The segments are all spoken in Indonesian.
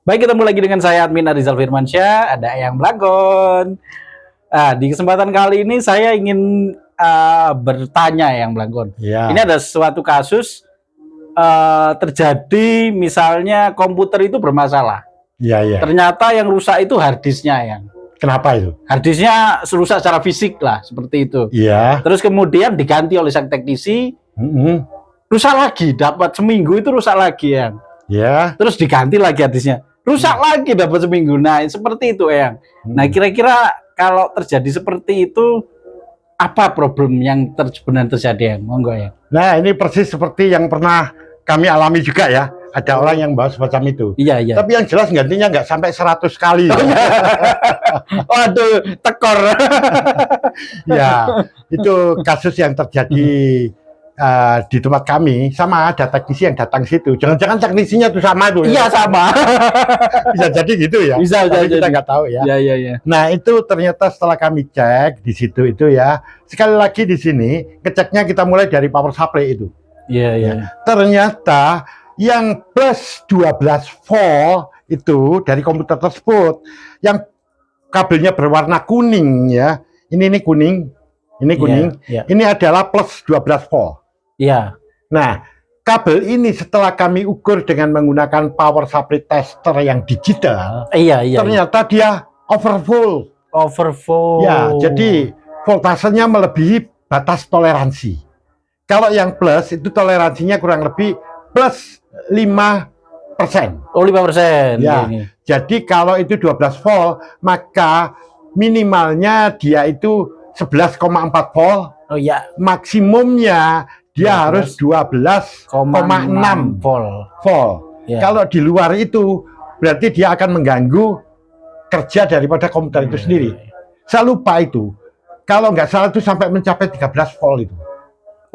Baik, ketemu lagi dengan saya admin Arizal Firmansyah, ada Eyang Blangkon. Di kesempatan kali ini saya ingin bertanya Eyang Blangkon. Ya. Ini ada suatu kasus terjadi, misalnya komputer itu bermasalah. Iya, iya. Ternyata yang rusak itu harddisknya, Yang. Kenapa itu? Harddisknya rusak secara fisik lah, seperti itu. Iya. Terus kemudian diganti oleh sang teknisi, rusak lagi, dapat seminggu itu rusak lagi, Yang. Ya. Terus diganti lagi harddisknya, rusak lagi dapat seminggu. Nah, seperti itu, Eyang. Nah, kira-kira kalau terjadi seperti itu, apa problem yang sebenarnya terjadi, Eyang? Monggo, Eyang. Nah, ini persis seperti yang pernah kami alami juga ya. Ada orang yang bahas semacam itu. Iya, iya. Tapi yang jelas gantinya nggak sampai 100 kali. Waduh, tekor. Ya, itu kasus yang terjadi di tempat kami. Sama ada teknisi yang datang situ. Jangan-jangan teknisinya tuh sama tuh. Iya, sama. Bisa jadi gitu ya. Bisa Tapi kita jadi. nggak tahu ya. Iya, iya, iya. Nah, itu ternyata setelah kami cek di situ itu ya. Sekali lagi di sini, ngeceknya kita mulai dari power supply itu. Iya, iya. Ternyata yang plus 12 volt itu dari komputer tersebut, yang kabelnya berwarna kuning ya. Ini kuning, ini kuning. Iya, iya. Ini adalah plus 12 volt. Iya. Nah, kabel ini setelah kami ukur dengan menggunakan power supply tester yang digital, Iya, iya. ternyata dia overvolt. Overvolt. Ya, jadi voltasenya melebihi batas toleransi. Kalau yang plus itu toleransinya kurang lebih plus 5%. Oh, 5%. Ya, Ini. jadi kalau itu 12 volt, maka minimalnya dia itu 11,4 volt. Oh iya, Maksimumnya dia 12,6 harus 12,6 volt. Ya. Kalau di luar itu berarti dia akan mengganggu kerja daripada komputer itu sendiri. Saya lupa itu. Kalau nggak salah itu sampai mencapai 13 volt itu.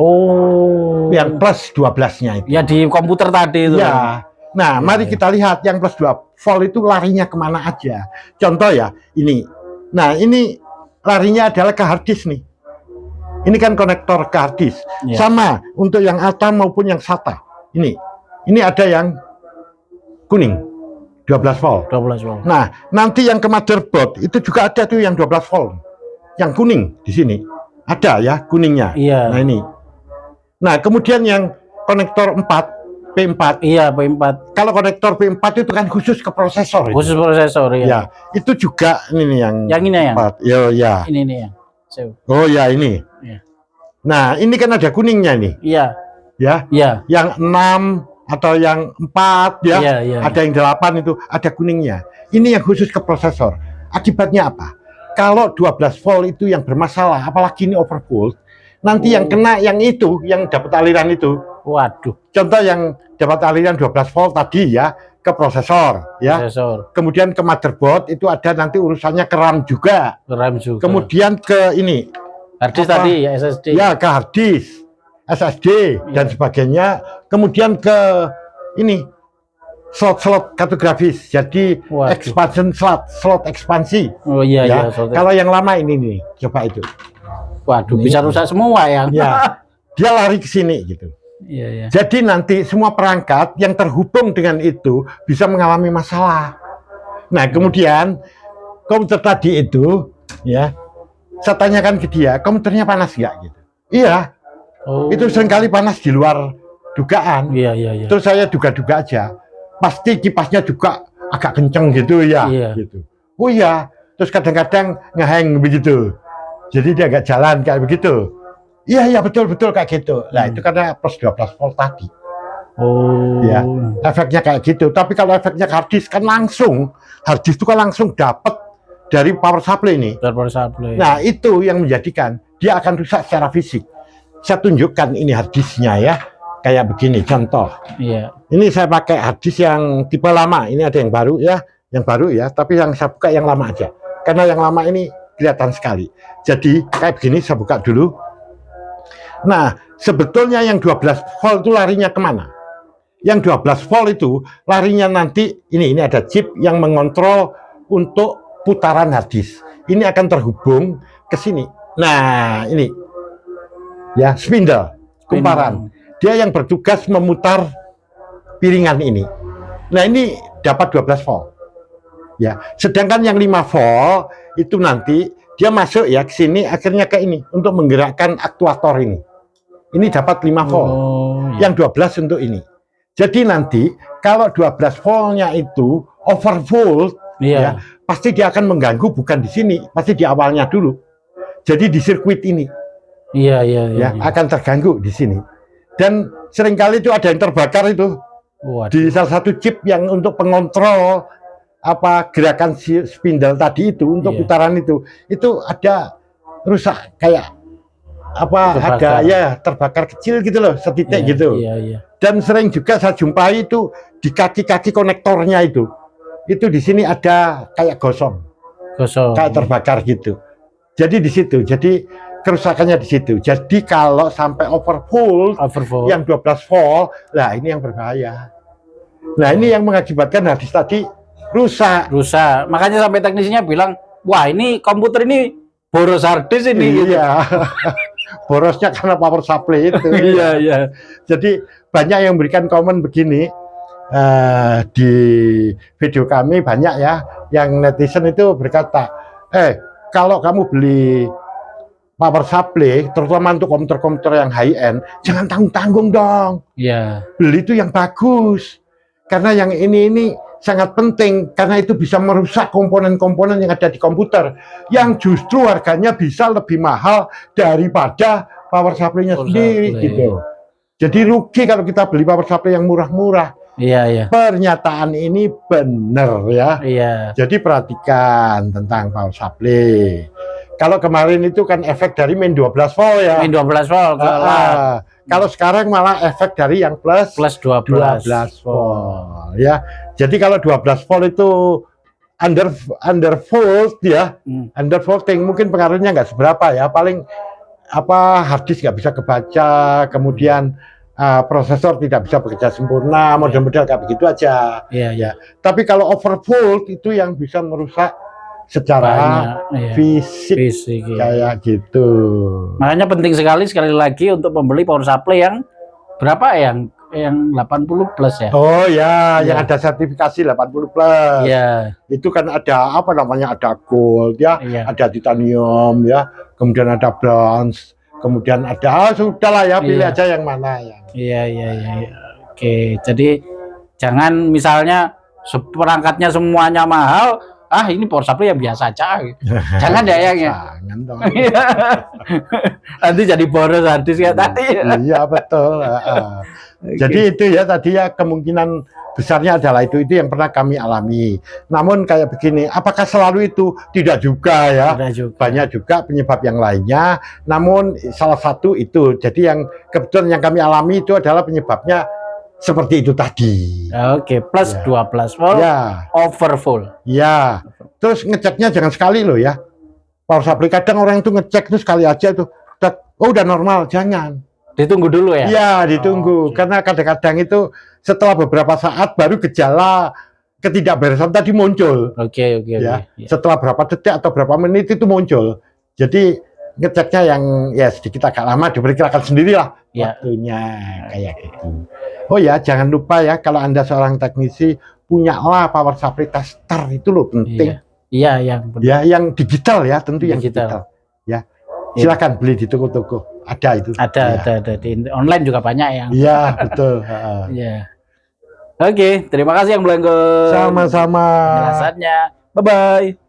Oh. Yang plus 12-nya itu. Ya, di komputer tadi itu. Ya. Nah, mari kita lihat yang plus 2 volt itu larinya kemana aja. Contoh ya, ini. Nah, ini larinya adalah ke hard disk nih. Ini kan konektor ke hard disk. Ya. Sama untuk yang ATA maupun yang SATA. Ini ada yang kuning, 12 volt. 12 volt. Nah, nanti yang ke motherboard itu juga ada tuh yang 12 volt. Yang kuning di sini. Ada ya kuningnya. Iya. Nah, ini. Nah, kemudian yang konektor 4, P4. Iya, P4. Kalau konektor P4 itu kan khusus ke prosesor. Khusus prosesor ya. Ya, itu juga ini nih yang ini ya. 4. Ya. Ini nih ya. Oh ya, ini. Ya. Nah, ini kan ada kuningnya nih. Iya. Ya. Iya. Yang 6 atau yang 4 ya. Iya, iya. Ada yang 8 itu ada kuningnya. Ini yang khusus ke prosesor. Akibatnya apa? Kalau 12 volt itu yang bermasalah, apalagi ini overvolt, nanti yang kena yang itu, yang dapat aliran itu. Waduh. Contoh yang dapat aliran 12 volt tadi ya, ke prosesor ya. Prosesor. Kemudian ke motherboard itu ada nanti urusannya ke RAM juga. RAM juga. Kemudian ke ini hard disk tadi ya, SSD. Ya, ke hard disk, SSD dan sebagainya. Kemudian ke ini slot-slot kartografis. Jadi Waduh. expansion slot ekspansi. Oh iya, Ya. iya. Kalau yang lama ini nih, coba itu. Waduh, Ini. bisa rusak semua ya. Ya, dia lari ke sini gitu. Iya, iya. Jadi nanti semua perangkat yang terhubung dengan itu bisa mengalami masalah. Nah, kemudian komputer tadi itu, ya, saya tanyakan ke dia, komputernya panas nggak gitu? Iya, Oh. itu seringkali panas di luar dugaan. Iya, iya, iya. Terus saya duga-duga aja, pasti kipasnya juga agak kenceng gitu ya. Iya. Gitu. Oh iya, terus kadang-kadang ngehang begitu. Jadi dia nggak jalan kayak begitu. Iya, betul kayak gitu. Nah, itu karena plus 12 volt tadi. Oh. Ya, efeknya kayak gitu. Tapi kalau efeknya hard disk kan langsung, hard disk itu kan langsung dapat dari power supply ini. Power supply. Nah, itu yang menjadikan dia akan rusak secara fisik. Saya tunjukkan ini hard disknya ya. Kayak begini contoh. Iya. Ini saya pakai hard disk yang tipe lama. Ini ada yang baru ya, tapi yang saya buka yang lama aja. Karena yang lama ini kelihatan sekali. Jadi kayak begini saya buka dulu. Nah, sebetulnya yang 12 volt itu larinya kemana? Yang 12 volt itu larinya nanti, ini ada chip yang mengontrol untuk putaran hard disk. Ini akan terhubung ke sini. Nah, ini. Ya, spindle, kumparan. Dia yang bertugas memutar piringan ini. Nah, ini dapat 12 volt. Ya, sedangkan yang 5 volt itu nanti dia masuk ya ke sini akhirnya ke ini untuk menggerakkan aktuator ini. Ini dapat 5 volt. Yang 12 untuk ini. Jadi nanti kalau 12 voltnya itu overvolt, ya, pasti dia akan mengganggu bukan di sini, pasti di awalnya dulu. Jadi di sirkuit ini. Ya, akan terganggu di sini. Dan seringkali itu ada yang terbakar itu. Di salah satu chip yang untuk pengontrol gerakan spindle tadi itu untuk putaran itu ada rusak kayak ada ya terbakar kecil gitu loh, setitik gitu. Dan sering juga saya jumpai itu di kaki-kaki konektornya itu di sini ada kayak gosong kayak terbakar gitu. Jadi di situ, jadi kerusakannya di situ. Jadi kalau sampai overvolt yang 12 volt, lah ini yang berbahaya. Nah ini yang mengakibatkan hadis tadi rusak. Makanya sampai teknisinya bilang, wah ini komputer ini boros harddisk ini. Iya. Borosnya karena power supply itu. Iya. Jadi banyak yang memberikan komen begini di video kami, banyak ya yang netizen itu berkata, kalau kamu beli power supply terutama untuk komputer-komputer yang high end, jangan tanggung-tanggung dong. Beli itu yang bagus. Karena yang ini sangat penting, karena itu bisa merusak komponen-komponen yang ada di komputer yang justru harganya bisa lebih mahal daripada power supply-nya sendiri gitu. Jadi rugi kalau kita beli power supply yang murah-murah. Pernyataan ini benar ya. Jadi perhatikan tentang power supply. Kalau kemarin itu kan efek dari main 12 volt ya. Main 12 volt. Kalau sekarang malah efek dari yang plus 12 volt ya. Jadi kalau 12 volt itu undervolt ya, undervolting mungkin pengaruhnya nggak seberapa ya, paling hard disk nggak bisa kebaca, kemudian prosesor tidak bisa bekerja sempurna, model-model kayak begitu aja. Tapi kalau overvolt itu yang bisa merusak secara fisik kayak gitu. Makanya penting sekali lagi untuk membeli power supply yang berapa yang 80 plus ya. Oh ya, yang ada sertifikasi 80 plus. Itu kan ada ada gold ya, ada titanium ya, kemudian ada bronze, kemudian ada sudahlah ya, pilih aja yang mana ya. Oke, jadi jangan misalnya perangkatnya semuanya mahal, ini power supply yang biasa aja. Jangan ya yang jangan dong. Nanti jadi boros harddisk ya tadi. Iya betul. Jadi itu ya tadi ya kemungkinan besarnya adalah itu yang pernah kami alami. Namun kayak begini, apakah selalu itu? Tidak juga ya. Banyak juga penyebab yang lainnya. Namun salah satu itu. Jadi yang kebetulan yang kami alami itu adalah penyebabnya seperti itu tadi. Plus 12 volt, overvolt. Terus ngeceknya jangan sekali loh ya. Power supply kadang orang itu ngecek itu sekali aja tuh. Udah normal, jangan. Ditunggu dulu ya? Iya, ditunggu. Karena kadang-kadang itu setelah beberapa saat baru gejala ketidakberesan tadi muncul. Setelah berapa detik atau berapa menit itu muncul. Jadi ngeceknya yang sedikit agak lama, diperkirakan sendirilah waktunya kayak gitu. Oh ya, jangan lupa ya kalau Anda seorang teknisi, punyalah power supply tester, itu loh penting. Yang digital ya, tentu yang digital. Ya. Silakan beli di toko-toko. Ada itu. Ada di online juga banyak yang. Iya, betul. Oke, terima kasih yang Blanco. Sama-sama. Penjelasannya. Bye bye.